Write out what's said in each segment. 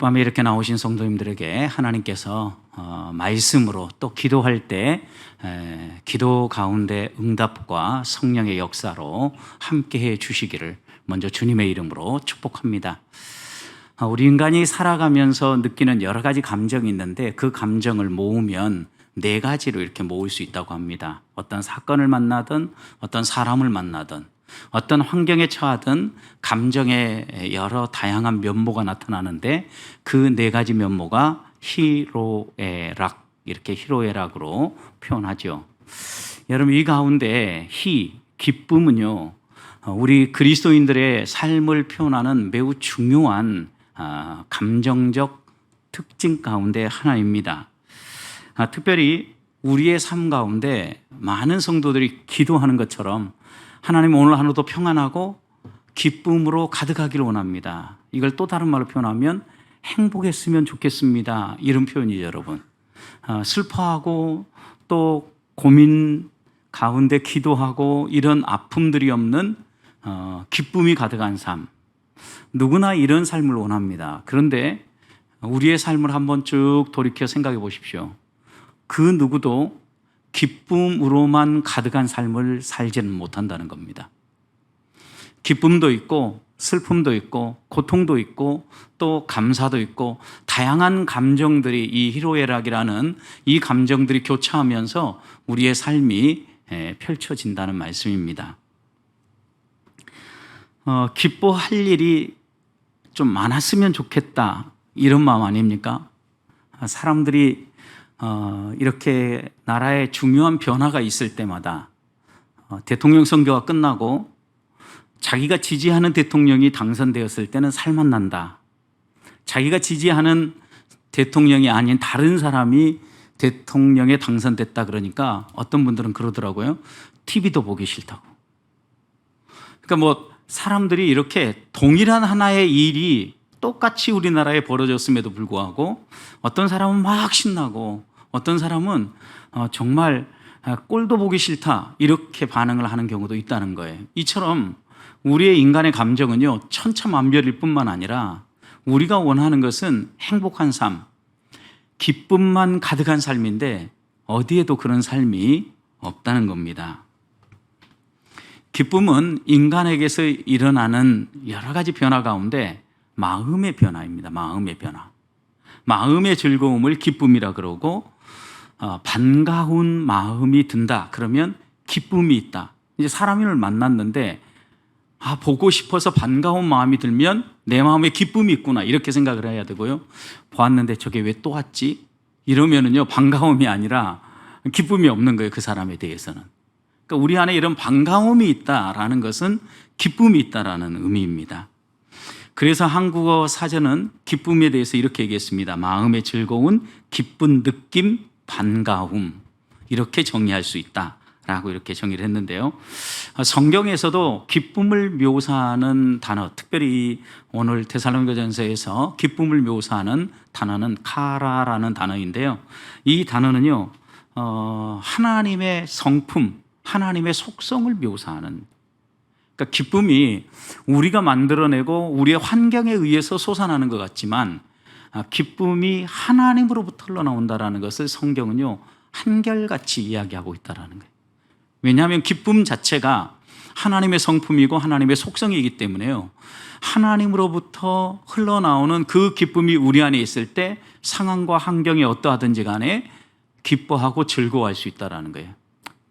밤에 이렇게 나오신 성도님들에게 하나님께서 말씀으로 또 기도할 때 기도 가운데 응답과 성령의 역사로 함께해 주시기를 먼저 주님의 이름으로 축복합니다. 우리 인간이 살아가면서 느끼는 여러 가지 감정이 있는데 그 감정을 모으면 네 가지로 이렇게 모을 수 있다고 합니다. 어떤 사건을 만나든 어떤 사람을 만나든 어떤 환경에 처하든 감정의 여러 다양한 면모가 나타나는데 그 네 가지 면모가 희로애락, 이렇게 희로애락으로 표현하죠. 여러분, 이 가운데 기쁨은요, 우리 그리스도인들의 삶을 표현하는 매우 중요한 감정적 특징 가운데 하나입니다. 특별히 우리의 삶 가운데 많은 성도들이 기도하는 것처럼 하나님 오늘 하루도 평안하고 기쁨으로 가득하기를 원합니다. 이걸 또 다른 말로 표현하면 행복했으면 좋겠습니다. 이런 표현이죠, 여러분. 슬퍼하고 또 고민 가운데 기도하고 이런 아픔들이 없는 기쁨이 가득한 삶. 누구나 이런 삶을 원합니다. 그런데 우리의 삶을 한번 쭉 돌이켜 생각해 보십시오. 그 누구도 기쁨으로만 가득한 삶을 살지는 못한다는 겁니다. 기쁨도 있고 슬픔도 있고 고통도 있고 또 감사도 있고 다양한 감정들이 이 희로애락이라는 이 감정들이 교차하면서 우리의 삶이 펼쳐진다는 말씀입니다. 기뻐할 일이 좀 많았으면 좋겠다, 이런 마음 아닙니까? 사람들이 이렇게 나라에 중요한 변화가 있을 때마다 대통령 선거가 끝나고 자기가 지지하는 대통령이 당선되었을 때는 살만 난다. 자기가 지지하는 대통령이 아닌 다른 사람이 대통령에 당선됐다 그러니까 어떤 분들은 그러더라고요. TV도 보기 싫다고. 그러니까 사람들이 이렇게 동일한 하나의 일이 똑같이 우리나라에 벌어졌음에도 불구하고 어떤 사람은 막 신나고 어떤 사람은 정말 꼴도 보기 싫다, 이렇게 반응을 하는 경우도 있다는 거예요. 이처럼 우리의 인간의 감정은요, 천차만별일 뿐만 아니라 우리가 원하는 것은 행복한 삶, 기쁨만 가득한 삶인데 어디에도 그런 삶이 없다는 겁니다. 기쁨은 인간에게서 일어나는 여러 가지 변화 가운데 마음의 변화입니다. 마음의 변화. 마음의 즐거움을 기쁨이라 그러고 반가운 마음이 든다 그러면 기쁨이 있다. 이제 사람을 만났는데 보고 싶어서 반가운 마음이 들면 내 마음에 기쁨이 있구나, 이렇게 생각을 해야 되고요. 보았는데 저게 왜 또 왔지? 이러면은요, 반가움이 아니라 기쁨이 없는 거예요, 그 사람에 대해서는. 그러니까 우리 안에 이런 반가움이 있다라는 것은 기쁨이 있다라는 의미입니다. 그래서 한국어 사전은 기쁨에 대해서 이렇게 얘기했습니다. 마음의 즐거운 기쁜 느낌, 반가움, 이렇게 정의할 수 있다라고 이렇게 정의를 했는데요. 성경에서도 기쁨을 묘사하는 단어, 특별히 오늘 데살로니가전서에서 기쁨을 묘사하는 단어는 카라라는 단어인데요. 이 단어는요, 하나님의 성품, 하나님의 속성을 묘사하는, 그러니까 기쁨이 우리가 만들어내고 우리의 환경에 의해서 솟아나는 것 같지만 기쁨이 하나님으로부터 흘러나온다는 것을 성경은요, 한결같이 이야기하고 있다는 거예요. 왜냐하면 기쁨 자체가 하나님의 성품이고 하나님의 속성이기 때문에요, 하나님으로부터 흘러나오는 그 기쁨이 우리 안에 있을 때 상황과 환경이 어떠하든지 간에 기뻐하고 즐거워할 수 있다는 거예요.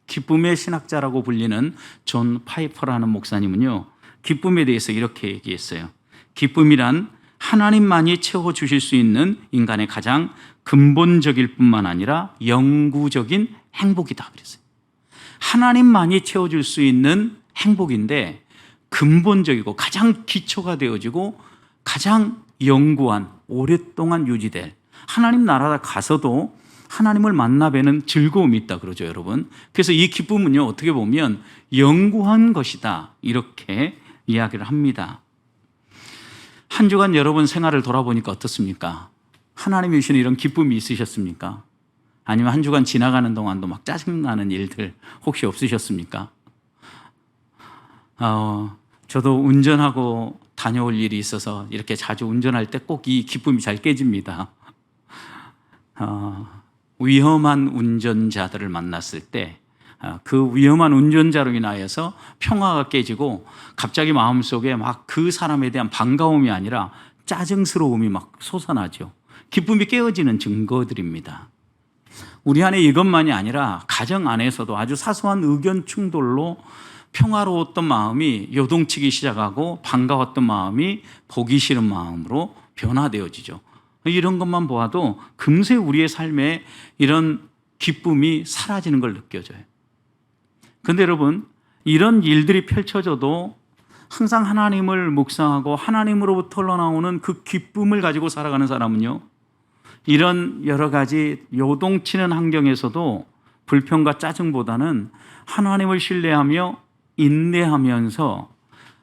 기쁨의 신학자라고 불리는 존 파이퍼라는 목사님은요, 기쁨에 대해서 이렇게 얘기했어요. 기쁨이란 하나님만이 채워주실 수 있는 인간의 가장 근본적일 뿐만 아니라 영구적인 행복이다 그랬어요. 하나님만이 채워줄 수 있는 행복인데 근본적이고 가장 기초가 되어지고 가장 영구한, 오랫동안 유지될, 하나님 나라 가서도 하나님을 만나 뵈는 즐거움이 있다 그러죠, 여러분. 그래서 이 기쁨은요, 어떻게 보면 영구한 것이다, 이렇게 이야기를 합니다. 한 주간 여러분 생활을 돌아보니까 어떻습니까? 하나님이 주시는 이런 기쁨이 있으셨습니까? 아니면 한 주간 지나가는 동안도 막 짜증나는 일들 혹시 없으셨습니까? 저도 운전하고 다녀올 일이 있어서 이렇게 자주 운전할 때 꼭 이 기쁨이 잘 깨집니다. 위험한 운전자들을 만났을 때 그 위험한 운전자로 인하여서 평화가 깨지고 갑자기 마음속에 막 그 사람에 대한 반가움이 아니라 짜증스러움이 막 솟아나죠. 기쁨이 깨어지는 증거들입니다. 우리 안에 이것만이 아니라 가정 안에서도 아주 사소한 의견 충돌로 평화로웠던 마음이 요동치기 시작하고 반가웠던 마음이 보기 싫은 마음으로 변화되어지죠. 이런 것만 보아도 금세 우리의 삶에 이런 기쁨이 사라지는 걸 느껴져요. 그런데 여러분, 이런 일들이 펼쳐져도 항상 하나님을 묵상하고 하나님으로부터 흘러나오는 그 기쁨을 가지고 살아가는 사람은요, 이런 여러 가지 요동치는 환경에서도 불평과 짜증보다는 하나님을 신뢰하며 인내하면서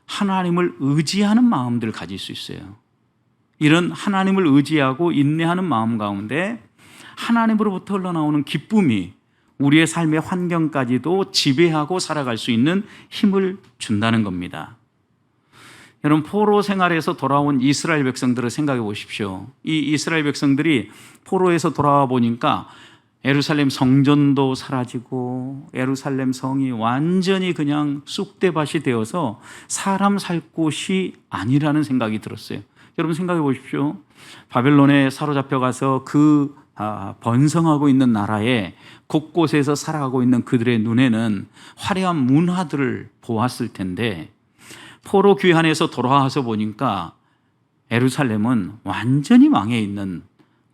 하나님을 의지하는 마음들을 가질 수 있어요. 이런 하나님을 의지하고 인내하는 마음 가운데 하나님으로부터 흘러나오는 기쁨이 우리의 삶의 환경까지도 지배하고 살아갈 수 있는 힘을 준다는 겁니다. 여러분, 포로 생활에서 돌아온 이스라엘 백성들을 생각해 보십시오. 이 이스라엘 백성들이 포로에서 돌아와 보니까 예루살렘 성전도 사라지고 예루살렘 성이 완전히 그냥 쑥대밭이 되어서 사람 살 곳이 아니라는 생각이 들었어요. 여러분 생각해 보십시오. 바벨론에 사로잡혀 가서 그 번성하고 있는 나라에 곳곳에서 살아가고 있는 그들의 눈에는 화려한 문화들을 보았을 텐데 포로 귀환에서 돌아와서 보니까 예루살렘은 완전히 망해 있는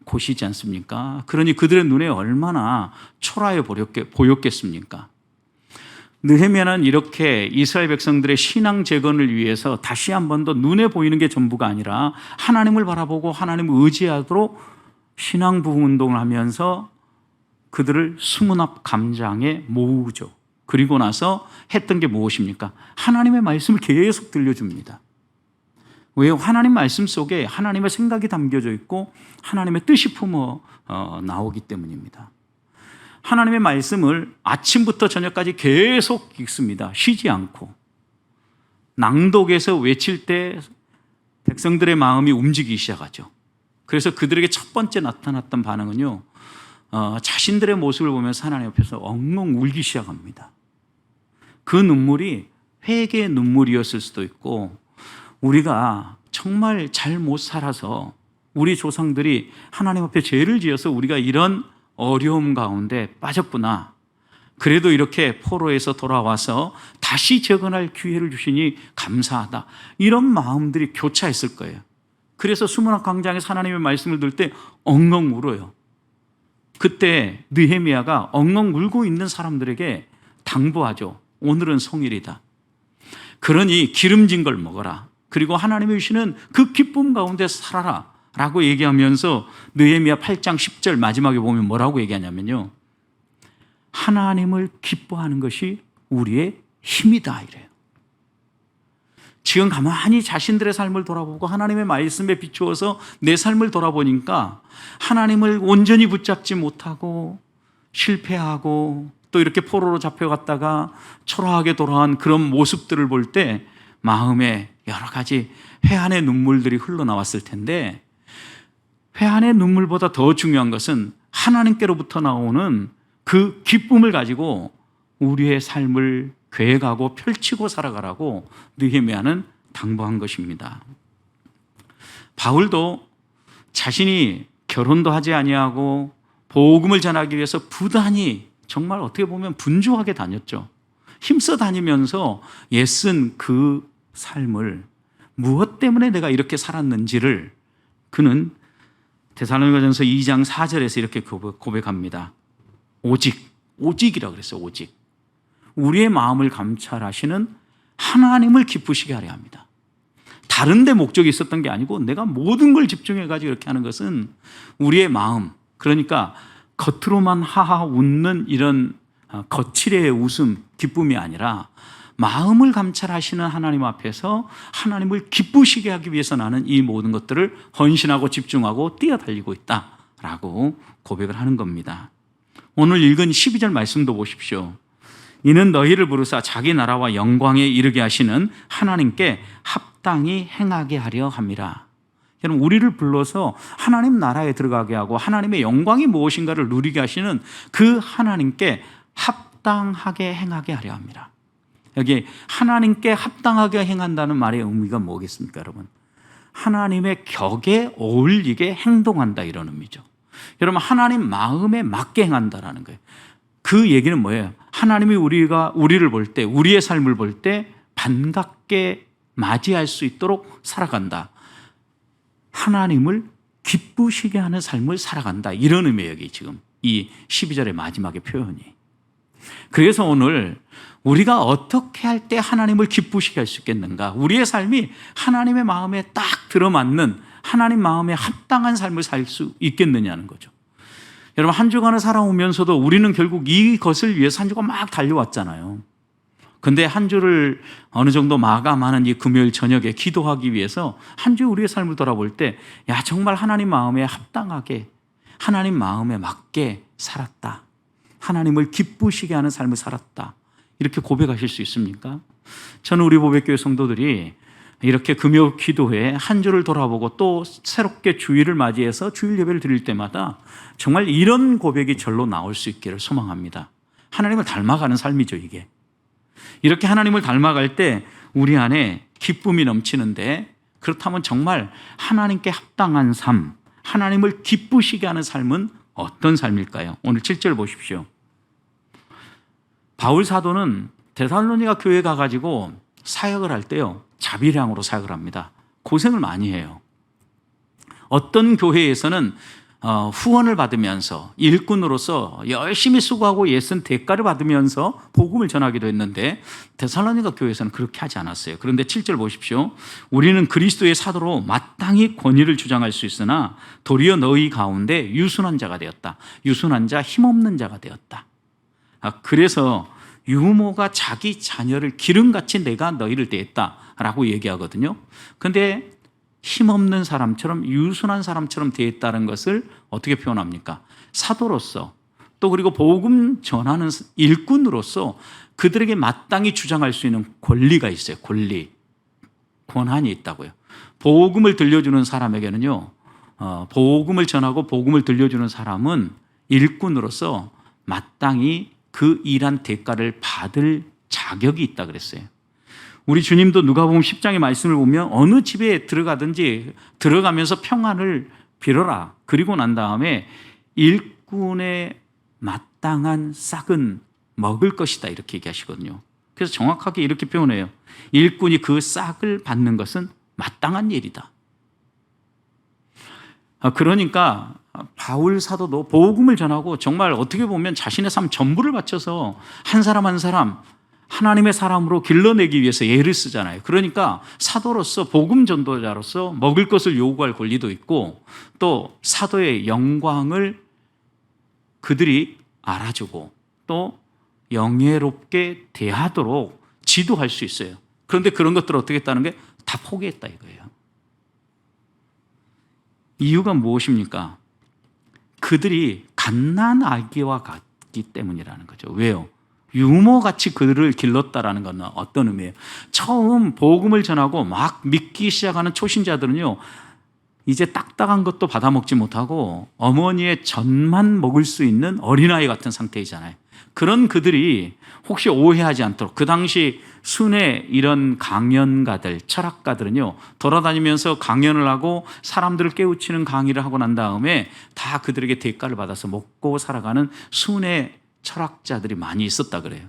곳이지 않습니까? 그러니 그들의 눈에 얼마나 초라해 보였겠습니까? 느헤미야는 이렇게 이스라엘 백성들의 신앙 재건을 위해서 다시 한 번 더 눈에 보이는 게 전부가 아니라 하나님을 바라보고 하나님을 의지하도록 신앙 부흥 운동을 하면서 그들을 수문앞 감장에 모으죠. 그리고 나서 했던 게 무엇입니까? 하나님의 말씀을 계속 들려줍니다. 왜요? 하나님 말씀 속에 하나님의 생각이 담겨져 있고 하나님의 뜻이 품어 나오기 때문입니다. 하나님의 말씀을 아침부터 저녁까지 계속 읽습니다. 쉬지 않고. 낭독에서 외칠 때 백성들의 마음이 움직이기 시작하죠. 그래서 그들에게 첫 번째 나타났던 반응은요, 자신들의 모습을 보면서 하나님 앞에서 엉엉 울기 시작합니다. 그 눈물이 회개의 눈물이었을 수도 있고, 우리가 정말 잘 못 살아서 우리 조상들이 하나님 앞에 죄를 지어서 우리가 이런 어려움 가운데 빠졌구나. 그래도 이렇게 포로에서 돌아와서 다시 재건할 기회를 주시니 감사하다. 이런 마음들이 교차했을 거예요. 그래서 수문학 광장에서 하나님의 말씀을 들을 때 엉엉 울어요. 그때 느헤미야가 엉엉 울고 있는 사람들에게 당부하죠. 오늘은 성일이다. 그러니 기름진 걸 먹어라. 그리고 하나님이 주시는 그 기쁨 가운데 살아라 라고 얘기하면서 느헤미야 8장 10절 마지막에 보면 뭐라고 얘기하냐면요, 하나님을 기뻐하는 것이 우리의 힘이다 이래요. 지금 가만히 자신들의 삶을 돌아보고 하나님의 말씀에 비추어서 내 삶을 돌아보니까 하나님을 온전히 붙잡지 못하고 실패하고 또 이렇게 포로로 잡혀갔다가 초라하게 돌아온 그런 모습들을 볼 때 마음에 여러 가지 회한의 눈물들이 흘러나왔을 텐데, 회한의 눈물보다 더 중요한 것은 하나님께로부터 나오는 그 기쁨을 가지고 우리의 삶을 계획하고 펼치고 살아가라고 느헤미야는 당부한 것입니다. 바울도 자신이 결혼도 하지 아니하고 복음을 전하기 위해서 부단히 정말 어떻게 보면 분주하게 다녔죠. 힘써 다니면서 애쓴 그 삶을, 무엇 때문에 내가 이렇게 살았는지를 그는 데살로니가전서 2장 4절에서 이렇게 고백합니다. 오직이라고 그랬어요. 오직. 우리의 마음을 감찰하시는 하나님을 기쁘시게 하려 합니다. 다른 데 목적이 있었던 게 아니고 내가 모든 걸 집중해가지고 이렇게 하는 것은 우리의 마음, 그러니까 겉으로만 하하 웃는 이런 거칠의 웃음, 기쁨이 아니라 마음을 감찰하시는 하나님 앞에서 하나님을 기쁘시게 하기 위해서 나는 이 모든 것들을 헌신하고 집중하고 뛰어달리고 있다라고 고백을 하는 겁니다. 오늘 읽은 12절 말씀도 보십시오. 이는 너희를 부르사 자기 나라와 영광에 이르게 하시는 하나님께 합당히 행하게 하려 함이라. 여러분, 우리를 불러서 하나님 나라에 들어가게 하고 하나님의 영광이 무엇인가를 누리게 하시는 그 하나님께 합당하게 행하게 하려 합니다. 여기 하나님께 합당하게 행한다는 말의 의미가 뭐겠습니까, 여러분? 하나님의 격에 어울리게 행동한다, 이런 의미죠. 여러분, 하나님 마음에 맞게 행한다라는 거예요. 그 얘기는 뭐예요? 하나님이 우리를 볼 때, 우리의 삶을 볼 때 반갑게 맞이할 수 있도록 살아간다. 하나님을 기쁘시게 하는 삶을 살아간다, 이런 의미예요, 여기 지금 이 12절의 마지막의 표현이. 그래서 오늘 우리가 어떻게 할 때 하나님을 기쁘시게 할 수 있겠는가? 우리의 삶이 하나님의 마음에 딱 들어맞는, 하나님 마음에 합당한 삶을 살 수 있겠느냐는 거죠. 여러분, 한 주간을 살아오면서도 우리는 결국 이것을 위해서 한 주간 막 달려왔잖아요. 근데 한 주를 어느 정도 마감하는 이 금요일 저녁에 기도하기 위해서 한 주 우리의 삶을 돌아볼 때, 야, 정말 하나님 마음에 합당하게, 하나님 마음에 맞게 살았다. 하나님을 기쁘시게 하는 삶을 살았다. 이렇게 고백하실 수 있습니까? 저는 우리 보배교회 성도들이 이렇게 금요 기도회 한 주를 돌아보고 또 새롭게 주일을 맞이해서 주일 예배를 드릴 때마다 정말 이런 고백이 절로 나올 수 있기를 소망합니다. 하나님을 닮아가는 삶이죠, 이게. 이렇게 하나님을 닮아갈 때 우리 안에 기쁨이 넘치는데, 그렇다면 정말 하나님께 합당한 삶, 하나님을 기쁘시게 하는 삶은 어떤 삶일까요? 오늘 7절 보십시오. 바울 사도는 데살로니가 교회 가가지고 사역을 할 때요, 자비량으로 사역을 합니다. 고생을 많이 해요. 어떤 교회에서는 후원을 받으면서 일꾼으로서 열심히 수고하고 애쓴 대가를 받으면서 복음을 전하기도 했는데, 데살로니가 교회에서는 그렇게 하지 않았어요. 그런데 7절 보십시오. 우리는 그리스도의 사도로 마땅히 권위를 주장할 수 있으나 도리어 너희 가운데 유순한 자가 되었다. 유순한 자, 힘없는 자가 되었다. 그래서 유모가 자기 자녀를 기름같이 내가 너희를 대했다라고 얘기하거든요. 근데 힘없는 사람처럼, 유순한 사람처럼 대했다는 것을 어떻게 표현합니까? 사도로서, 또 그리고 복음 전하는 일꾼으로서 그들에게 마땅히 주장할 수 있는 권리가 있어요. 권한이 있다고요. 복음을 들려주는 사람에게는요, 복음을 전하고 복음을 들려주는 사람은 일꾼으로서 마땅히 그 일한 대가를 받을 자격이 있다 그랬어요. 우리 주님도 누가복음 10장의 말씀을 보면 어느 집에 들어가든지 들어가면서 평안을 빌어라. 그리고 난 다음에 일꾼의 마땅한 싹은 먹을 것이다, 이렇게 얘기하시거든요. 그래서 정확하게 이렇게 표현해요. 일꾼이 그 싹을 받는 것은 마땅한 일이다. 그러니까 바울 사도도 복음을 전하고 정말 어떻게 보면 자신의 삶 전부를 바쳐서 한 사람 한 사람 하나님의 사람으로 길러내기 위해서 애를 쓰잖아요. 그러니까 사도로서, 복음 전도자로서 먹을 것을 요구할 권리도 있고, 또 사도의 영광을 그들이 알아주고 또 영예롭게 대하도록 지도할 수 있어요. 그런데 그런 것들을 어떻게 했다는 게 다 포기했다 이거예요. 이유가 무엇입니까? 그들이 갓난아기와 같기 때문이라는 거죠. 왜요? 유모같이 그들을 길렀다라는 건 어떤 의미예요? 처음 복음을 전하고 막 믿기 시작하는 초신자들은요, 이제 딱딱한 것도 받아먹지 못하고 어머니의 젖만 먹을 수 있는 어린아이 같은 상태이잖아요. 그런 그들이 혹시 오해하지 않도록, 그 당시 순회 이런 강연가들, 철학가들은요, 돌아다니면서 강연을 하고 사람들을 깨우치는 강의를 하고 난 다음에 다 그들에게 대가를 받아서 먹고 살아가는 순회 철학자들이 많이 있었다 그래요.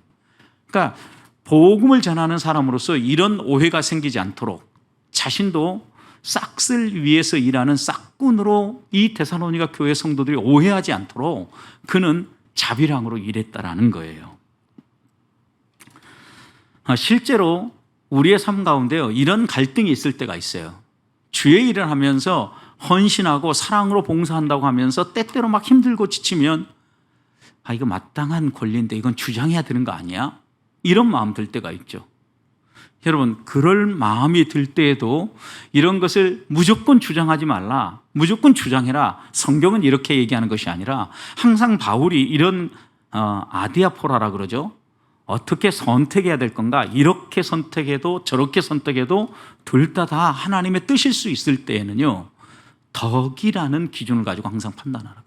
그러니까 복음을 전하는 사람으로서 이런 오해가 생기지 않도록 자신도 싹쓸 위해서 일하는 싹꾼으로 이 데살로니가 교회 성도들이 오해하지 않도록 그는 자비량으로 일했다라는 거예요. 실제로 우리의 삶 가운데요, 이런 갈등이 있을 때가 있어요. 주의 일을 하면서 헌신하고 사랑으로 봉사한다고 하면서 때때로 막 힘들고 지치면, 이거 마땅한 권리인데 이건 주장해야 되는 거 아니야? 이런 마음 들 때가 있죠. 여러분, 그럴 마음이 들 때에도 이런 것을 무조건 주장하지 말라, 무조건 주장해라, 성경은 이렇게 얘기하는 것이 아니라, 항상 바울이 이런 아디아포라라 그러죠. 어떻게 선택해야 될 건가? 이렇게 선택해도 저렇게 선택해도 둘 다 하나님의 뜻일 수 있을 때에는요, 덕이라는 기준을 가지고 항상 판단하라고요.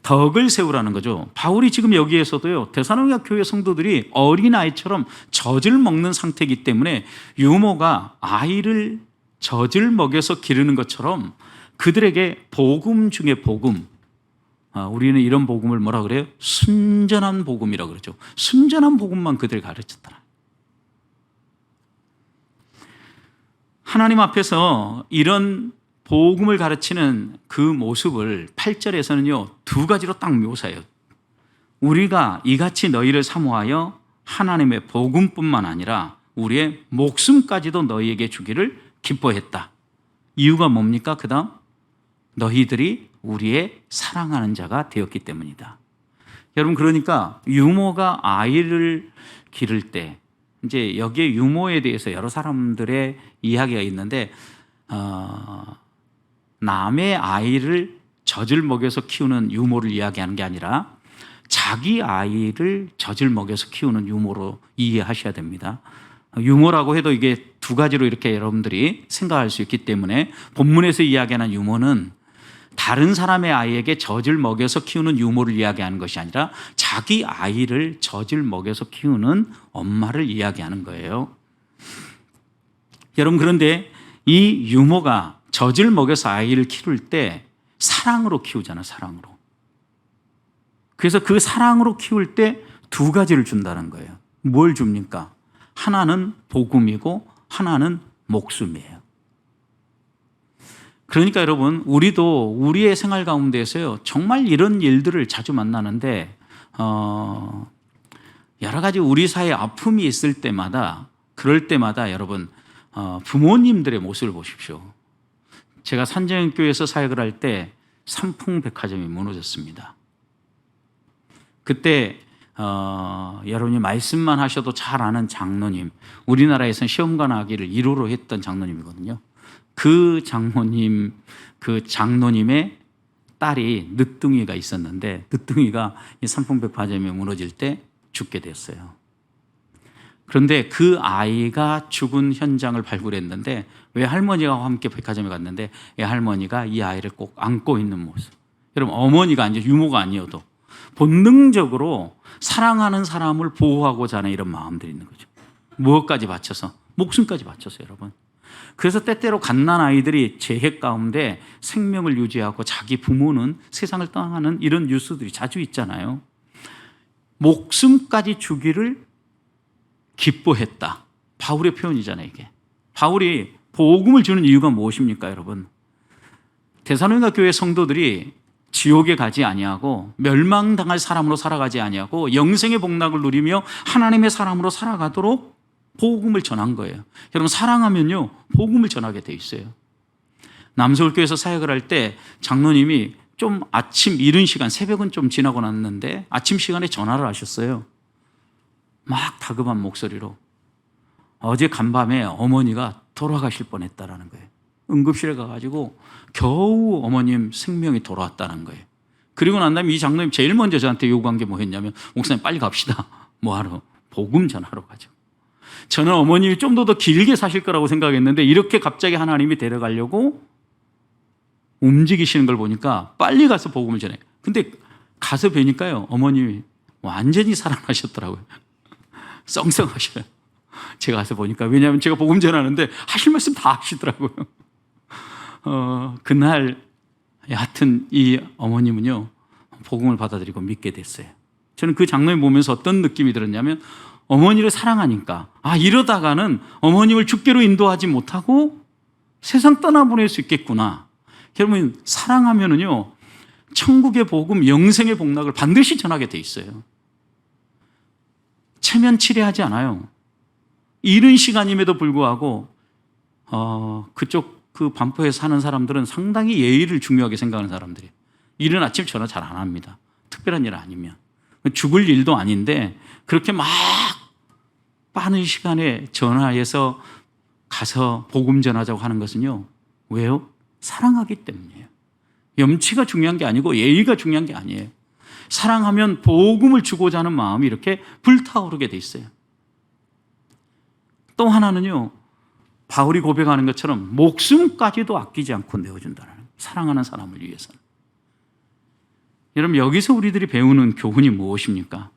덕을 세우라는 거죠. 바울이 지금 여기에서도요, 데살로니가 교회 성도들이 어린아이처럼 젖을 먹는 상태이기 때문에 유모가 아이를 젖을 먹여서 기르는 것처럼 그들에게 복음 중에 복음, 우리는 이런 복음을 뭐라 그래요? 순전한 복음이라고 그러죠. 순전한 복음만 그들 가르쳤더라. 하나님 앞에서 이런 복음을 가르치는 그 모습을 8절에서는요, 두 가지로 딱 묘사해요. 우리가 이같이 너희를 사모하여 하나님의 복음뿐만 아니라 우리의 목숨까지도 너희에게 주기를 기뻐했다. 이유가 뭡니까? 그 다음, 너희들이 우리의 사랑하는 자가 되었기 때문이다. 여러분, 그러니까 유모가 아이를 기를 때, 이제 여기에 유모에 대해서 여러 사람들의 이야기가 있는데, 남의 아이를 젖을 먹여서 키우는 유모를 이야기하는 게 아니라 자기 아이를 젖을 먹여서 키우는 유모로 이해하셔야 됩니다. 유모라고 해도 이게 두 가지로 이렇게 여러분들이 생각할 수 있기 때문에 본문에서 이야기하는 유모는 다른 사람의 아이에게 젖을 먹여서 키우는 유모를 이야기하는 것이 아니라 자기 아이를 젖을 먹여서 키우는 엄마를 이야기하는 거예요. 여러분, 그런데 이 유모가 젖을 먹여서 아이를 키울 때 사랑으로 키우잖아요. 사랑으로. 그래서 그 사랑으로 키울 때 두 가지를 준다는 거예요. 뭘 줍니까? 하나는 복음이고 하나는 목숨이에요. 그러니까 여러분, 우리도 우리의 생활 가운데에서요, 정말 이런 일들을 자주 만나는데, 여러 가지 우리 사회에 아픔이 있을 때마다, 그럴 때마다 여러분, 부모님들의 모습을 보십시오. 제가 산정교회에서 사역을 할 때 삼풍백화점이 무너졌습니다. 그때 여러분이 말씀만 하셔도 잘 아는 장로님, 우리나라에서는 시험관 아기를 1호로 했던 장로님이거든요. 그 장로님의 딸이 늦둥이가 있었는데, 늦둥이가 이 삼풍백화점이 무너질 때 죽게 됐어요. 그런데 그 아이가 죽은 현장을 발굴했는데, 외할머니와 함께 백화점에 갔는데 외할머니가 이 아이를 꼭 안고 있는 모습. 여러분, 어머니가 아니죠, 유모가 아니어도 본능적으로 사랑하는 사람을 보호하고자 하는 이런 마음들이 있는 거죠. 무엇까지 바쳐서? 목숨까지 바쳐서. 여러분, 그래서 때때로 갓난 아이들이 재해 가운데 생명을 유지하고 자기 부모는 세상을 떠나가는 이런 뉴스들이 자주 있잖아요. 목숨까지 주기를 기뻐했다. 바울의 표현이잖아요, 이게. 바울이 복음을 주는 이유가 무엇입니까, 여러분? 데살로니가 교회 성도들이 지옥에 가지 아니하고 멸망당할 사람으로 살아가지 아니하고 영생의 복락을 누리며 하나님의 사람으로 살아가도록 복음을 전한 거예요. 여러분, 사랑하면요, 복음을 전하게 돼 있어요. 남서울교회에서 사역을 할 때 장로님이 좀 아침 이른 시간, 새벽은 좀 지나고 났는데 아침 시간에 전화를 하셨어요. 막 다급한 목소리로 어제 간밤에 어머니가 돌아가실 뻔했다라는 거예요. 응급실에 가가지고 겨우 어머님 생명이 돌아왔다는 거예요. 그리고 난 다음에 이 장로님 제일 먼저 저한테 요구한 게 뭐였냐면, 목사님 빨리 갑시다. 뭐하러? 복음 전하러 가죠. 저는 어머님이 좀 더 길게 사실 거라고 생각했는데 이렇게 갑자기 하나님이 데려가려고 움직이시는 걸 보니까 빨리 가서 복음을 전해요. 근데 가서 뵈니까요, 어머님이 완전히 살아나셨더라고요. 썽썽하셔요. 제가 가서 보니까, 왜냐하면 제가 복음 전하는데 하실 말씀 다 하시더라고요. 그날 하여튼 이 어머님은요, 복음을 받아들이고 믿게 됐어요. 저는 그 장면을 보면서 어떤 느낌이 들었냐면, 어머니를 사랑하니까 이러다가는 어머님을 죽게로 인도하지 못하고 세상 떠나보낼 수 있겠구나. 여러분, 사랑하면은요, 천국의 복음, 영생의 복락을 반드시 전하게 돼 있어요. 체면치레하지 않아요. 이른 시간임에도 불구하고 그쪽 그 반포에 사는 사람들은 상당히 예의를 중요하게 생각하는 사람들이에요. 이른 아침 전화 잘 안 합니다. 특별한 일 아니면. 죽을 일도 아닌데 그렇게 막 빠른 시간에 전화해서 가서 복음 전하자고 하는 것은요, 왜요? 사랑하기 때문이에요. 염치가 중요한 게 아니고 예의가 중요한 게 아니에요. 사랑하면 복음을 주고자 하는 마음이 이렇게 불타오르게 돼 있어요. 또 하나는요, 바울이 고백하는 것처럼 목숨까지도 아끼지 않고 내어준다는 거예요. 사랑하는 사람을 위해서는. 여러분, 여기서 우리들이 배우는 교훈이 무엇입니까?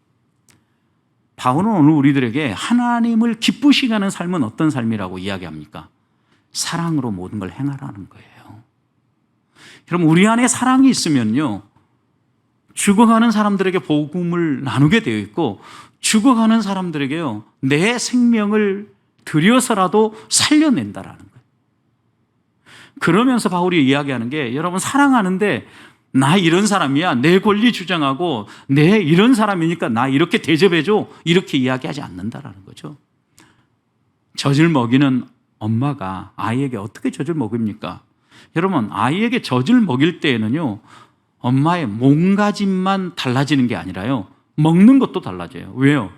바울은 오늘 우리들에게 하나님을 기쁘시게 하는 삶은 어떤 삶이라고 이야기합니까? 사랑으로 모든 걸 행하라는 거예요. 여러분, 우리 안에 사랑이 있으면요, 죽어가는 사람들에게 복음을 나누게 되어 있고, 죽어가는 사람들에게요, 내 생명을 들여서라도 살려낸다라는 거예요. 그러면서 바울이 이야기하는 게, 여러분, 사랑하는데 나 이런 사람이야, 내 권리 주장하고 내 이런 사람이니까 나 이렇게 대접해줘, 이렇게 이야기하지 않는다라는 거죠. 젖을 먹이는 엄마가 아이에게 어떻게 젖을 먹입니까? 여러분, 아이에게 젖을 먹일 때에는요, 엄마의 몸가짐만 달라지는 게 아니라요, 먹는 것도 달라져요. 왜요?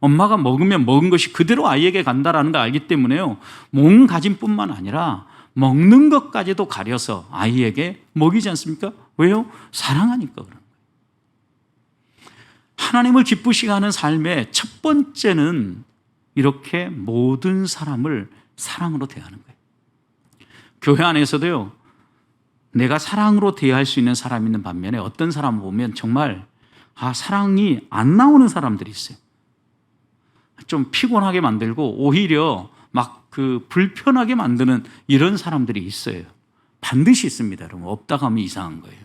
엄마가 먹으면 먹은 것이 그대로 아이에게 간다라는 걸 알기 때문에요, 몸가짐뿐만 아니라 먹는 것까지도 가려서 아이에게 먹이지 않습니까? 왜요? 사랑하니까 그런 거예요. 하나님을 기쁘시게 하는 삶의 첫 번째는 이렇게 모든 사람을 사랑으로 대하는 거예요. 교회 안에서도요, 내가 사랑으로 대할 수 있는 사람이 있는 반면에 어떤 사람을 보면 정말 사랑이 안 나오는 사람들이 있어요. 좀 피곤하게 만들고 오히려 막 불편하게 만드는 이런 사람들이 있어요. 반드시 있습니다. 여러분, 없다고 하면 이상한 거예요.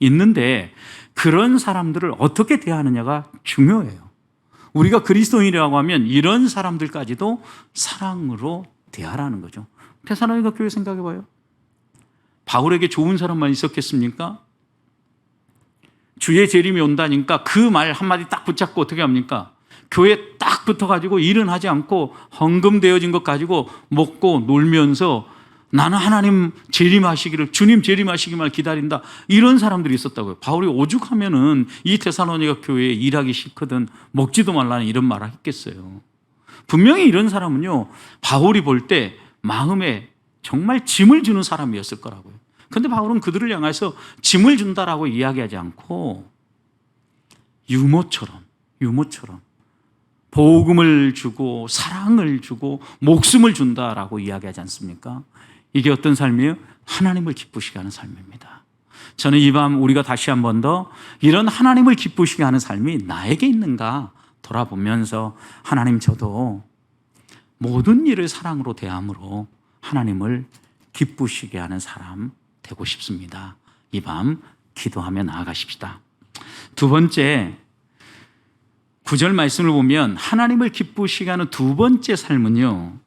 있는데 그런 사람들을 어떻게 대하느냐가 중요해요. 우리가 그리스도인이라고 하면 이런 사람들까지도 사랑으로 대하라는 거죠. 데살로니가 교회 생각해 봐요. 바울에게 좋은 사람만 있었겠습니까? 주의 재림이 온다니까 그 말 한마디 딱 붙잡고 어떻게 합니까? 교회에 딱 붙어가지고 일은 하지 않고 헌금되어진 것 가지고 먹고 놀면서 나는 하나님 재림하시기를, 주님 재림하시기만 기다린다, 이런 사람들이 있었다고요. 바울이 오죽하면은 이 데살로니가 교회에 일하기 싫거든 먹지도 말라는 이런 말을 했겠어요. 분명히 이런 사람은요, 바울이 볼 때 마음에 정말 짐을 주는 사람이었을 거라고요. 그런데 바울은 그들을 향해서 짐을 준다라고 이야기하지 않고 유모처럼 복음을 주고 사랑을 주고 목숨을 준다라고 이야기하지 않습니까? 이게 어떤 삶이에요? 하나님을 기쁘시게 하는 삶입니다. 저는 이 밤 우리가 다시 한 번 더 이런 하나님을 기쁘시게 하는 삶이 나에게 있는가 돌아보면서, 하나님, 저도 모든 일을 사랑으로 대함으로 하나님을 기쁘시게 하는 사람 되고 싶습니다. 이 밤 기도하며 나아가십시다. 두 번째, 9절 말씀을 보면 하나님을 기쁘시게 하는 두 번째 삶은요,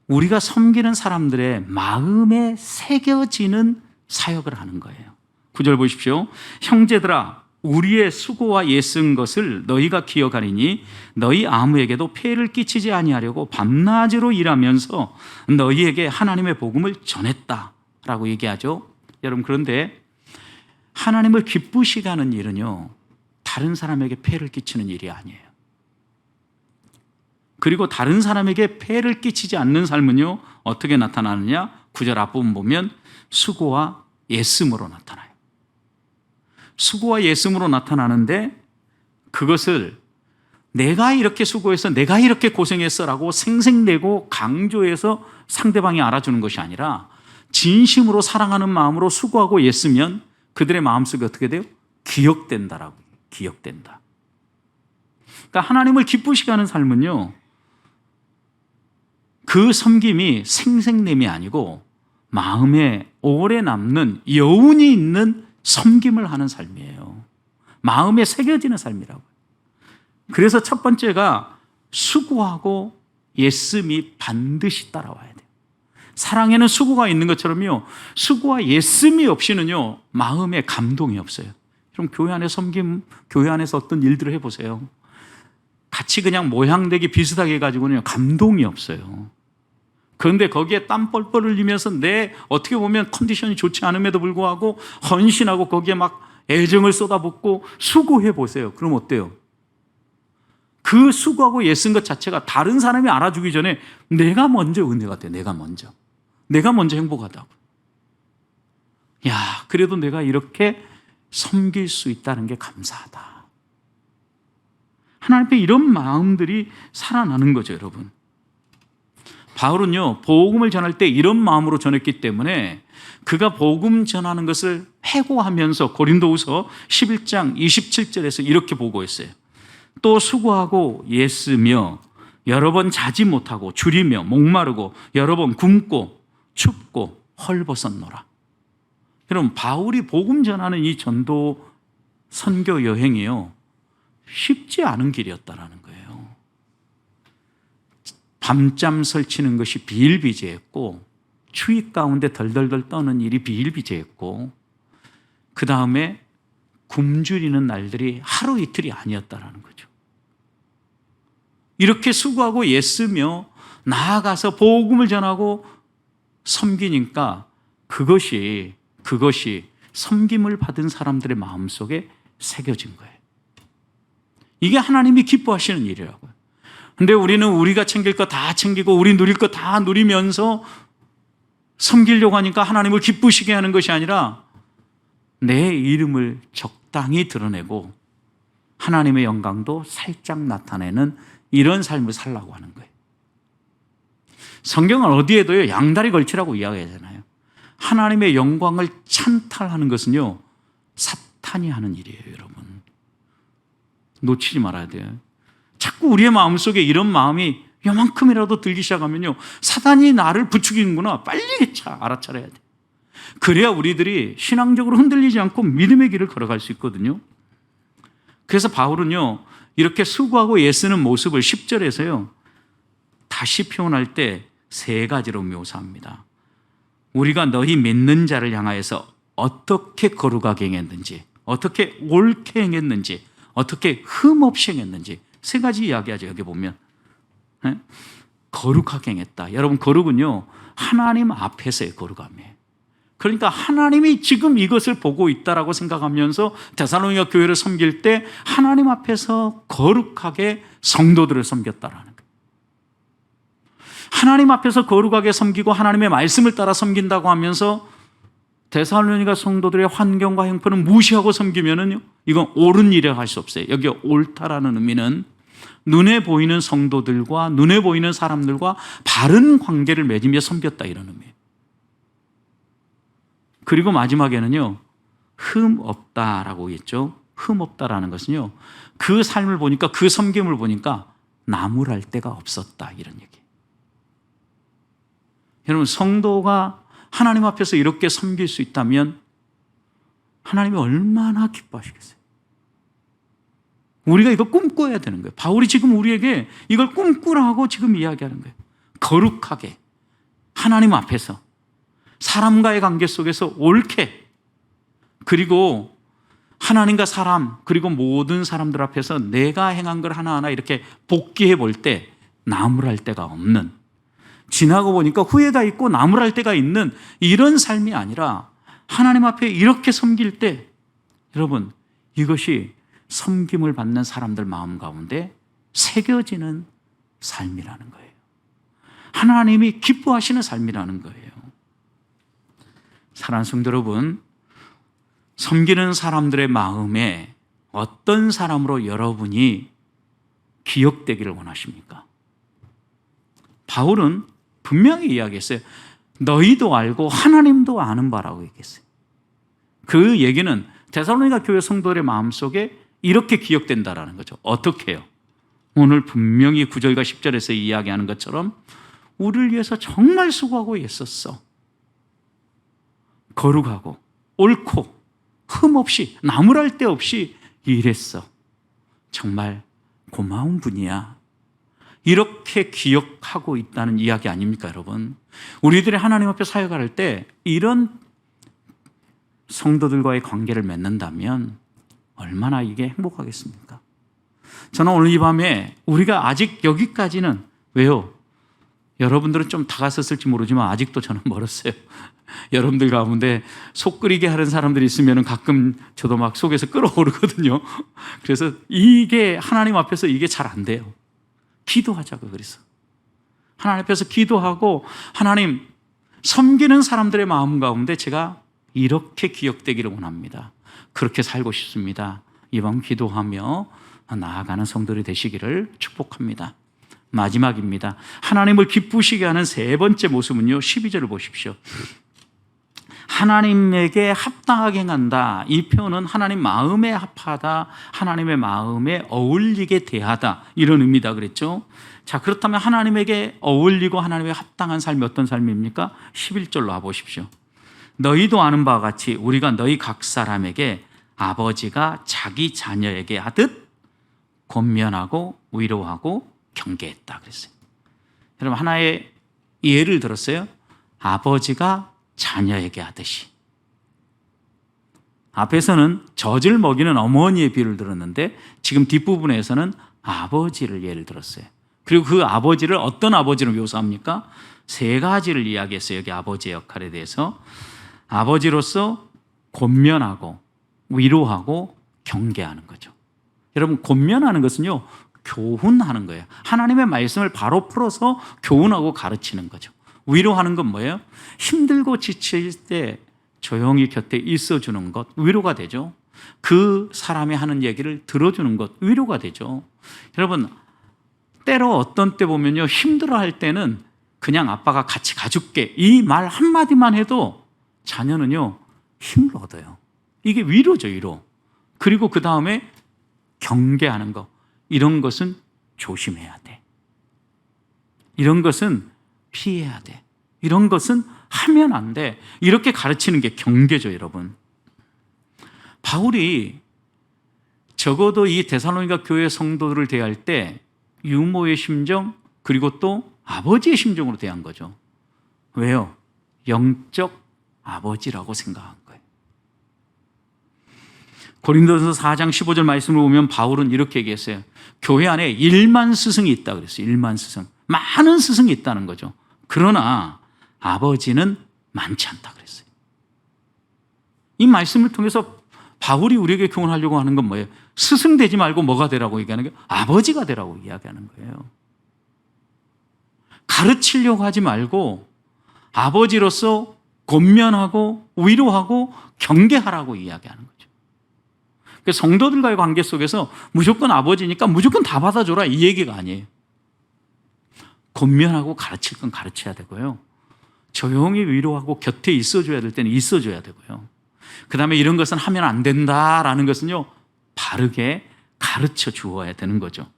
우리가 섬기는 사람들의 마음에 새겨지는 사역을 하는 거예요. 9절 보십시오. 형제들아, 우리의 수고와 애쓴 것을 너희가 기억하리니 너희 아무에게도 폐해를 끼치지 아니하려고 밤낮으로 일하면서 너희에게 하나님의 복음을 전했다라고 얘기하죠. 여러분, 그런데 하나님을 기쁘시게 하는 일은요, 다른 사람에게 폐해를 끼치는 일이 아니에요. 그리고 다른 사람에게 폐해를 끼치지 않는 삶은요, 어떻게 나타나느냐? 9절 앞부분 보면 수고와 애씀으로 나타나요. 수고와 애씀으로 나타나는데, 그것을 내가 이렇게 수고해서 내가 이렇게 고생했어라고 생색내고 강조해서 상대방이 알아주는 것이 아니라 진심으로 사랑하는 마음으로 수고하고 애쓰면 그들의 마음속에 어떻게 돼요? 기억된다라고. 기억된다. 그러니까 하나님을 기쁘시게 하는 삶은요, 그 섬김이 생색냄이 아니고 마음에 오래 남는 여운이 있는 섬김을 하는 삶이에요. 마음에 새겨지는 삶이라고요. 그래서 첫 번째가 수고하고 애씀이 반드시 따라와야 돼요. 사랑에는 수고가 있는 것처럼요, 수고와 애씀이 없이는요, 마음에 감동이 없어요. 그럼 교회 안에 섬김, 교회 안에서 어떤 일들을 해보세요. 같이 그냥 모양되기 비슷하게 해가지고는 감동이 없어요. 그런데 거기에 땀 뻘뻘 흘리면서 내 어떻게 보면 컨디션이 좋지 않음에도 불구하고 헌신하고 거기에 막 애정을 쏟아붓고 수고해 보세요. 그럼 어때요? 그 수고하고 애쓴 것 자체가 다른 사람이 알아주기 전에 내가 먼저 은혜가 돼. 내가 먼저 행복하다고. 야, 그래도 내가 이렇게 섬길 수 있다는 게 감사하다. 하나님 앞에 이런 마음들이 살아나는 거죠, 여러분. 바울은요, 복음을 전할 때 이런 마음으로 전했기 때문에 그가 복음 전하는 것을 회고하면서 고린도후서 11장 27절에서 이렇게 보고했어요. 또 수고하고 애쓰며 여러 번 자지 못하고 줄이며 목마르고 여러 번 굶고 춥고 헐벗었노라. 여러분, 바울이 복음 전하는 이 전도 선교 여행이요, 쉽지 않은 길이었다라는 거예요. 밤잠 설치는 것이 비일비재했고, 추위 가운데 덜덜덜 떠는 일이 비일비재했고, 그 다음에 굶주리는 날들이 하루 이틀이 아니었다라는 거죠. 이렇게 수고하고 애쓰며 나아가서 복음을 전하고 섬기니까 그것이 섬김을 받은 사람들의 마음속에 새겨진 거예요. 이게 하나님이 기뻐하시는 일이라고요. 근데 우리는 우리가 챙길 거 다 챙기고 우리 누릴 거 다 누리면서 섬기려고 하니까 하나님을 기쁘시게 하는 것이 아니라 내 이름을 적당히 드러내고 하나님의 영광도 살짝 나타내는 이런 삶을 살라고 하는 거예요. 성경은 어디에도요, 양다리 걸치라고 이야기하잖아요. 하나님의 영광을 찬탈하는 것은요, 사탄이 하는 일이에요, 여러분. 놓치지 말아야 돼요. 자꾸 우리의 마음속에 이런 마음이 요만큼이라도 들기 시작하면요, 사단이 나를 부추기는구나, 빨리 알아차려야 돼. 그래야 우리들이 신앙적으로 흔들리지 않고 믿음의 길을 걸어갈 수 있거든요. 그래서 바울은요, 이렇게 수고하고 애쓰는 모습을 10절에서요 다시 표현할 때 세 가지로 묘사합니다. 우리가 너희 믿는 자를 향하여서 어떻게 거룩하게 행했는지, 어떻게 옳게 행했는지, 어떻게 흠없이 행했는지 세 가지 이야기하죠. 여기 보면 거룩하게 행했다. 여러분, 거룩은요, 하나님 앞에서의 거룩함이에요. 그러니까 하나님이 지금 이것을 보고 있다라고 생각하면서 데살로니가 교회를 섬길 때 하나님 앞에서 거룩하게 성도들을 섬겼다라는 거예요. 하나님 앞에서 거룩하게 섬기고 하나님의 말씀을 따라 섬긴다고 하면서 데살로니가 성도들의 환경과 형편을 무시하고 섬기면은요, 이건 옳은 일이라고 할 수 없어요. 여기 옳다라는 의미는 눈에 보이는 성도들과 눈에 보이는 사람들과 바른 관계를 맺으며 섬겼다, 이런 의미예요. 그리고 마지막에는요, 흠 없다라고 했죠. 흠 없다라는 것은요, 그 삶을 보니까, 그 섬김을 보니까 나무랄 데가 없었다, 이런 얘기예요. 여러분, 성도가 하나님 앞에서 이렇게 섬길 수 있다면 하나님이 얼마나 기뻐하시겠어요? 우리가 이거 꿈꿔야 되는 거예요. 바울이 지금 우리에게 이걸 꿈꾸라고 지금 이야기하는 거예요. 거룩하게 하나님 앞에서 사람과의 관계 속에서 옳게, 그리고 하나님과 사람, 그리고 모든 사람들 앞에서 내가 행한 걸 하나하나 이렇게 복귀해 볼 때 나무랄 데가 없는, 지나고 보니까 후회가 있고 나무랄 데가 있는 이런 삶이 아니라 하나님 앞에 이렇게 섬길 때, 여러분, 이것이 섬김을 받는 사람들 마음 가운데 새겨지는 삶이라는 거예요. 하나님이 기뻐하시는 삶이라는 거예요. 사랑하는 성도 여러분, 섬기는 사람들의 마음에 어떤 사람으로 여러분이 기억되기를 원하십니까? 바울은 분명히 이야기했어요. 너희도 알고 하나님도 아는 바라고 얘기했어요. 그 얘기는 데살로니가 교회 성도들의 마음속에 이렇게 기억된다라는 거죠. 어떻게 해요? 오늘 분명히 9절과 10절에서 이야기하는 것처럼 우리를 위해서 정말 수고하고 애썼어. 거룩하고 옳고 흠없이 나무랄 데 없이 일했어. 정말 고마운 분이야. 이렇게 기억하고 있다는 이야기 아닙니까, 여러분? 우리들이 하나님 앞에 사역할 때 이런 성도들과의 관계를 맺는다면 얼마나 이게 행복하겠습니까? 저는 오늘 이 밤에 우리가 아직 여기까지는, 왜요? 여러분들은 좀 다가섰을지 모르지만 아직도 저는 멀었어요. 여러분들 가운데 속 끓이게 하는 사람들이 있으면 가끔 저도 막 속에서 끓어오르거든요. 그래서 이게 하나님 앞에서 이게 잘 안 돼요. 기도하자고. 그래서 하나님 앞에서 기도하고, 하나님, 섬기는 사람들의 마음 가운데 제가 이렇게 기억되기를 원합니다. 그렇게 살고 싶습니다. 이번 기도하며 나아가는 성도들이 되시기를 축복합니다. 마지막입니다. 하나님을 기쁘시게 하는 세 번째 모습은요, 12절을 보십시오. 하나님에게 합당하게 행한다. 이 표현은 하나님 마음에 합하다, 하나님의 마음에 어울리게 대하다, 이런 의미다 그랬죠. 자, 그렇다면 하나님에게 어울리고 하나님의 합당한 삶이 어떤 삶입니까? 11절로 와보십시오. 너희도 아는 바와 같이 우리가 너희 각 사람에게 아버지가 자기 자녀에게 하듯 권면하고 위로하고 경계했다 그랬어요. 여러분, 하나의 예를 들었어요. 아버지가 자녀에게 하듯이. 앞에서는 젖을 먹이는 어머니의 비유를 들었는데 지금 뒷부분에서는 아버지를 예를 들었어요. 그리고 그 아버지를 어떤 아버지로 묘사합니까? 세 가지를 이야기했어요. 여기 아버지의 역할에 대해서. 아버지로서 권면하고 위로하고 경계하는 거죠. 여러분, 권면하는 것은요, 교훈하는 거예요. 하나님의 말씀을 바로 풀어서 교훈하고 가르치는 거죠. 위로하는 건 뭐예요? 힘들고 지칠 때 조용히 곁에 있어주는 것, 위로가 되죠. 그 사람이 하는 얘기를 들어주는 것, 위로가 되죠. 여러분, 때로 어떤 때 보면요, 힘들어할 때는 그냥 아빠가 같이 가줄게, 이 말 한마디만 해도 자녀는요, 힘을 얻어요. 이게 위로죠, 위로. 그리고 그 다음에 경계하는 것, 이런 것은 조심해야 돼. 이런 것은 피해야 돼. 이런 것은 하면 안 돼. 이렇게 가르치는 게 경계죠, 여러분. 바울이 적어도 이 데살로니가 교회 성도들을 대할 때 유모의 심정, 그리고 또 아버지의 심정으로 대한 거죠. 왜요? 영적 아버지라고 생각한 거예요. 고린도전서 4장 15절 말씀을 보면 바울은 이렇게 얘기했어요. 교회 안에 1만 스승이 있다 그랬어요. 1만 스승. 많은 스승이 있다는 거죠. 그러나 아버지는 많지 않다 그랬어요. 이 말씀을 통해서 바울이 우리에게 교훈하려고 하는 건 뭐예요? 스승 되지 말고 뭐가 되라고 얘기하는 게 아버지가 되라고 이야기하는 거예요. 가르치려고 하지 말고 아버지로서 권면하고 위로하고 경계하라고 이야기하는 거죠. 그래서 성도들과의 관계 속에서 무조건 아버지니까 무조건 다 받아줘라, 이 얘기가 아니에요. 권면하고 가르칠 건 가르쳐야 되고요. 조용히 위로하고 곁에 있어줘야 될 때는 있어줘야 되고요. 그 다음에 이런 것은 하면 안 된다라는 것은요, 바르게 가르쳐 주어야 되는 거죠.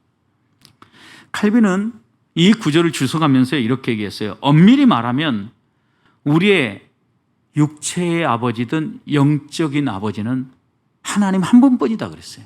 칼빈은 이 구절을 주석하면서 이렇게 얘기했어요. 엄밀히 말하면 우리의 육체의 아버지든 영적인 아버지는 하나님 한 분뿐이다 그랬어요.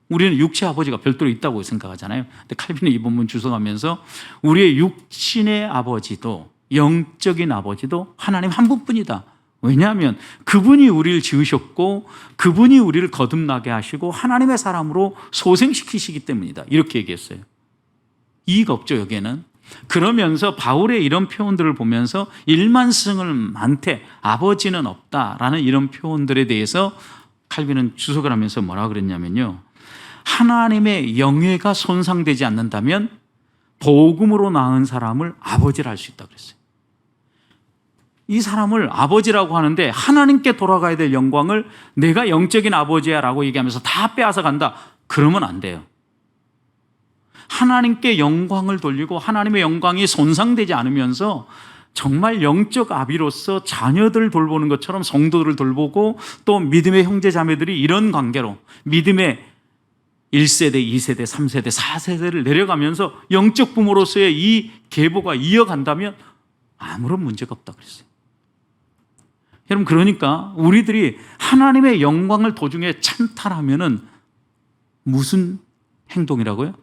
우리는 육체 아버지가 별도로 있다고 생각하잖아요. 근데 칼빈은 이 본문 주석하면서 우리의 육신의 아버지도 영적인 아버지도 하나님 한 분뿐이다. 왜냐하면 그분이 우리를 지으셨고 그분이 우리를 거듭나게 하시고 하나님의 사람으로 소생시키시기 때문이다. 이렇게 얘기했어요. 이의가 없죠, 여기에는. 그러면서 바울의 이런 표현들을 보면서 1만 스승을 많대, 아버지는 없다라는 이런 표현들에 대해서 칼빈은 주석을 하면서 뭐라 그랬냐면요, 하나님의 영예가 손상되지 않는다면 복음으로 낳은 사람을 아버지라 할 수 있다 그랬어요. 이 사람을 아버지라고 하는데 하나님께 돌아가야 될 영광을 내가 영적인 아버지야 라고 얘기하면서 다 빼앗아 간다. 그러면 안 돼요. 하나님께 영광을 돌리고 하나님의 영광이 손상되지 않으면서 정말 영적 아비로서 자녀들을 돌보는 것처럼 성도들을 돌보고 또 믿음의 형제 자매들이 이런 관계로 믿음의 1세대, 2세대, 3세대, 4세대를 내려가면서 영적 부모로서의 이 계보가 이어간다면 아무런 문제가 없다 그랬어요. 여러분, 그러니까 우리들이 하나님의 영광을 도중에 찬탈하면은 무슨 행동이라고요?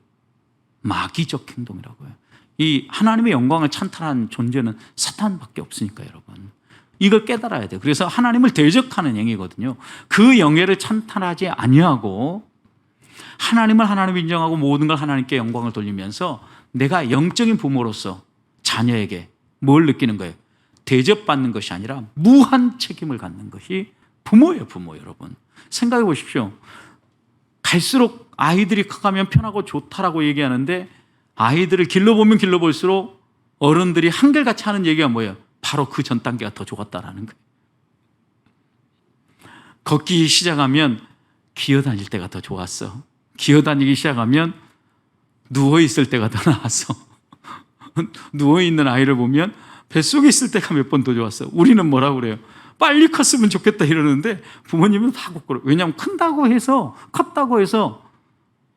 마귀적 행동이라고요. 이 하나님의 영광을 찬탈한 존재는 사탄밖에 없으니까 여러분. 이걸 깨달아야 돼요. 그래서 하나님을 대적하는 행위거든요. 그 영예를 찬탈하지 아니하고 하나님을 하나님 인정하고 모든 걸 하나님께 영광을 돌리면서 내가 영적인 부모로서 자녀에게 뭘 느끼는 거예요? 대접받는 것이 아니라 무한 책임을 갖는 것이 부모예요, 부모 여러분. 생각해 보십시오. 갈수록 아이들이 커가면 편하고 좋다라고 얘기하는데 아이들을 길러보면 길러볼수록 어른들이 한결같이 하는 얘기가 뭐예요? 바로 그 전 단계가 더 좋았다라는 거예요. 걷기 시작하면 기어다닐 때가 더 좋았어. 기어다니기 시작하면 누워있을 때가 더 나았어. 누워있는 아이를 보면 뱃속에 있을 때가 몇 번 더 좋았어. 우리는 뭐라고 그래요? 빨리 컸으면 좋겠다 이러는데 부모님은 다 부끄러워. 왜냐하면 컸다고 해서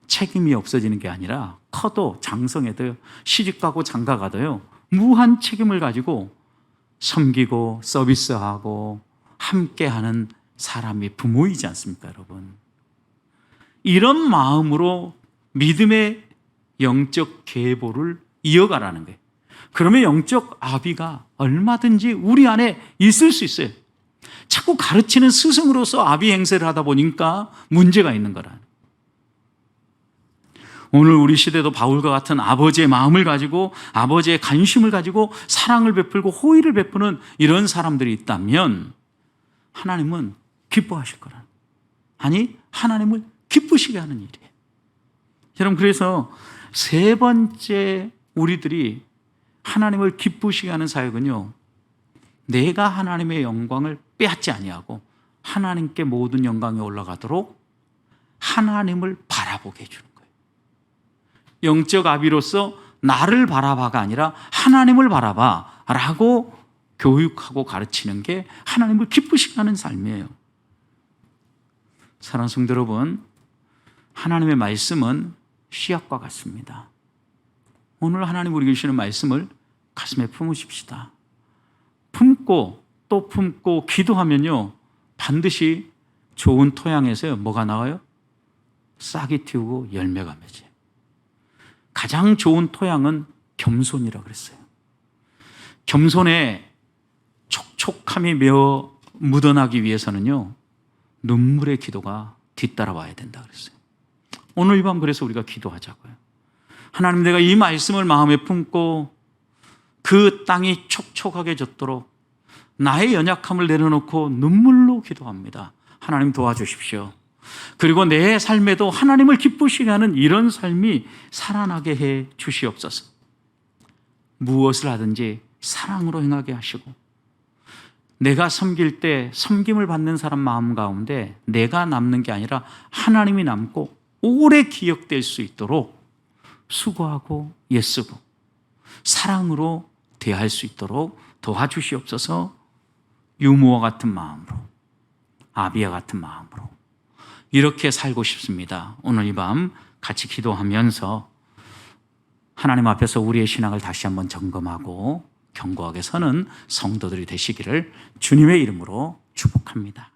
책임이 없어지는 게 아니라 커도 장성해도요, 시집가고 장가가도요, 무한 책임을 가지고 섬기고 서비스하고 함께하는 사람이 부모이지 않습니까, 여러분? 이런 마음으로 믿음의 영적 계보를 이어가라는 거예요. 그러면 영적 아비가 얼마든지 우리 안에 있을 수 있어요. 자꾸 가르치는 스승으로서 아비 행세를 하다 보니까 문제가 있는 거라. 오늘 우리 시대도 바울과 같은 아버지의 마음을 가지고 아버지의 관심을 가지고 사랑을 베풀고 호의를 베푸는 이런 사람들이 있다면 하나님은 기뻐하실 거라. 아니, 하나님을 기쁘시게 하는 일이에요. 여러분, 그래서 세 번째 우리들이 하나님을 기쁘시게 하는 사역은요, 내가 하나님의 영광을 빼앗지 아니하고 하나님께 모든 영광이 올라가도록 하나님을 바라보게 해주는 거예요. 영적 아비로서 나를 바라봐가 아니라 하나님을 바라봐 라고 교육하고 가르치는 게 하나님을 기쁘시게 하는 삶이에요. 사랑하는 성도 여러분, 하나님의 말씀은 씨앗과 같습니다. 오늘 하나님 우리에게 주시는 말씀을 가슴에 품으십시다. 품고 또 품고 기도하면요, 반드시 좋은 토양에서 뭐가 나와요? 싹이 틔우고 열매가 맺어요. 가장 좋은 토양은 겸손이라고 그랬어요. 겸손에 촉촉함이 묻어나기 위해서는요, 눈물의 기도가 뒤따라와야 된다 그랬어요. 오늘 이 밤 그래서 우리가 기도하자고요. 하나님, 내가 이 말씀을 마음에 품고 그 땅이 촉촉하게 젖도록 나의 연약함을 내려놓고 눈물로 기도합니다. 하나님 도와주십시오. 그리고 내 삶에도 하나님을 기쁘시게 하는 이런 삶이 살아나게 해 주시옵소서. 무엇을 하든지 사랑으로 행하게 하시고, 내가 섬길 때 섬김을 받는 사람 마음 가운데 내가 남는 게 아니라 하나님이 남고 오래 기억될 수 있도록 수고하고 애쓰고 사랑으로 대할 수 있도록 도와주시옵소서. 유모와 같은 마음으로, 아비와 같은 마음으로 이렇게 살고 싶습니다. 오늘 이 밤 같이 기도하면서 하나님 앞에서 우리의 신앙을 다시 한번 점검하고 견고하게 서는 성도들이 되시기를 주님의 이름으로 축복합니다.